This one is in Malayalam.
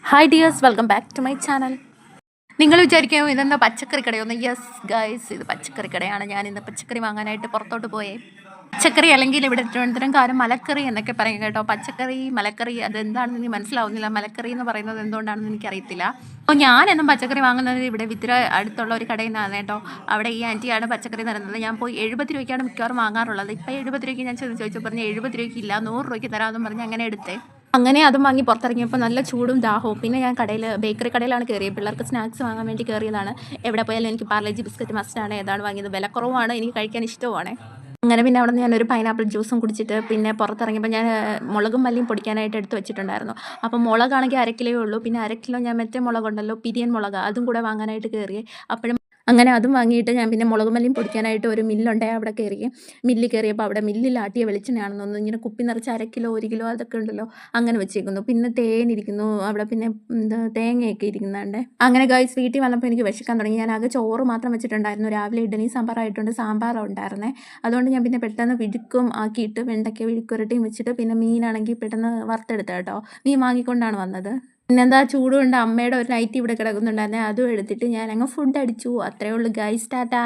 Hi dears, welcome back to my channel. നിങ്ങൾ വിചാരിക്കുമോ ഇതെന്താ പച്ചക്കറി കടയൊന്ന്? യെസ് ഗൈസ്, ഇത് പച്ചക്കറി കടയാണ്. ഞാൻ ഇന്ന് പച്ചക്കറി വാങ്ങാനായിട്ട് പുറത്തോട്ട് പോയേ. പച്ചക്കറി അല്ലെങ്കിൽ ഇവിടെ തിരുവനന്തപുരംകാരും മലക്കറി എന്നൊക്കെ പറയും കേട്ടോ. പച്ചക്കറി മലക്കറി അതെന്താണെന്ന് എനിക്ക് മനസ്സിലാവുന്നില്ല. മലക്കറി എന്ന് പറയുന്നത് എന്തുകൊണ്ടാണെന്ന് എനിക്കറിയത്തില്ല. അപ്പോൾ ഞാനെന്നും പച്ചക്കറി വാങ്ങുന്നത് ഇവിടെ വിത്തിര അടുത്തുള്ള ഒരു കടയിൽ നിന്നാണ് കേട്ടോ. അവിടെ ഈ ആൻറ്റിയാണ് പച്ചക്കറി തരുന്നത്. ഞാൻ പോയി 70 രൂപയ്ക്കാണ് മിക്കവാറും വാങ്ങാറുള്ളത്. ഇപ്പോൾ 70 രൂപയ്ക്ക് ഞാൻ ചോദിച്ചു പറഞ്ഞ് 70 രൂപയ്ക്കില്ല, 100 രൂപയ്ക്ക് തരാമെന്ന് പറഞ്ഞ് അങ്ങനെ എടുത്തേ. അങ്ങനെ അതും വാങ്ങി പുറത്തിറങ്ങിയപ്പോൾ നല്ല ചൂടും ദാഹവും. പിന്നെ ഞാൻ ബേക്കറി കടയിലാണ് കയറിയത്. പിള്ളേർക്ക് സ്നാക്സ് വാങ്ങാൻ വേണ്ടി കയറിയതാണ്. എവിടെ പോയാലും എനിക്ക് പാർലേജി ബിസ്ക്കറ്റ് മസ്റ്റാണ്. ഏതാണ് വാങ്ങിയത്, വിലക്കുറവാണ്, എനിക്ക് കഴിക്കാൻ ഇഷ്ടവുമാണ്. അങ്ങനെ പിന്നെ അവിടെ നിന്ന് ഞാനൊരു പൈനാപ്പിൾ ജ്യൂസും കുടിച്ചിട്ട് പിന്നെ പുറത്തിറങ്ങിയപ്പോൾ ഞാൻ മുളകും മല്ലിയും പൊടിക്കാനായിട്ട് എടുത്ത് വെച്ചിട്ടുണ്ടായിരുന്നു. അപ്പം മുളകാണെങ്കിൽ 1/2 കിലോയേ ഉള്ളൂ. പിന്നെ 1/2 കിലോ ഞാൻ മറ്റേ മുളകുണ്ടല്ലോ, പിരിയൻ മുളക്, അതും കൂടെ വാങ്ങാനായിട്ട് കയറിയേ. അപ്പോഴും അങ്ങനെ അതും വാങ്ങിയിട്ട് ഞാൻ പിന്നെ മുളക് മല്ലിയും പൊടിക്കാനായിട്ട് ഒരു മില്ലുണ്ടേ അവിടെ കയറി. മില്ലിൽ കയറിയപ്പോൾ അവിടെ മില്ലിൽ ആട്ടിയ വെളിച്ചെണ്ണയാണെന്ന് തോന്നുന്നു. ഇങ്ങനെ കുപ്പി നിറച്ച് 1/2 കിലോ 1 കിലോ അതൊക്കെ ഉണ്ടല്ലോ, അങ്ങനെ വെച്ചേക്കുന്നു. പിന്നെ തേനിരിക്കുന്നു അവിടെ, പിന്നെ തേങ്ങയൊക്കെ ഇരിക്കുന്നുണ്ട്. അങ്ങനെ ഗൈസ് വീട്ടിൽ വന്നപ്പോൾ എനിക്ക് വിശക്കാൻ തുടങ്ങി. ഞാൻ ആകെ ചോറ് മാത്രം വെച്ചിട്ടുണ്ടായിരുന്നു. രാവിലെ ഇഡ്ഡലി സാമ്പാറായിട്ടുണ്ട്, സാമ്പാറും ഉണ്ടായിരുന്നേ. അതുകൊണ്ട് ഞാൻ പിന്നെ പെട്ടെന്ന് വിഴുക്കും ആക്കിയിട്ട് വെണ്ടയ്ക്ക വിഴുക്കുരട്ടിയും വെച്ചിട്ട് പിന്നെ മീനാണെങ്കിൽ പെട്ടെന്ന് വറുത്തെടുത്ത കേട്ടോ. മീൻ വാങ്ങിക്കൊണ്ടാണ് വന്നത്. പിന്നെന്താ ചൂടുകൊണ്ട് അമ്മയുടെ ഒരു നൈറ്റി ഇവിടെ കിടക്കുന്നുണ്ടായിരുന്നേ, അതും എടുത്തിട്ട് ഞാൻ അങ്ങ് ഫുഡ് അടിച്ചു. അത്രയേ ഉള്ളൂ ഗൈസ്, ടാറ്റാ.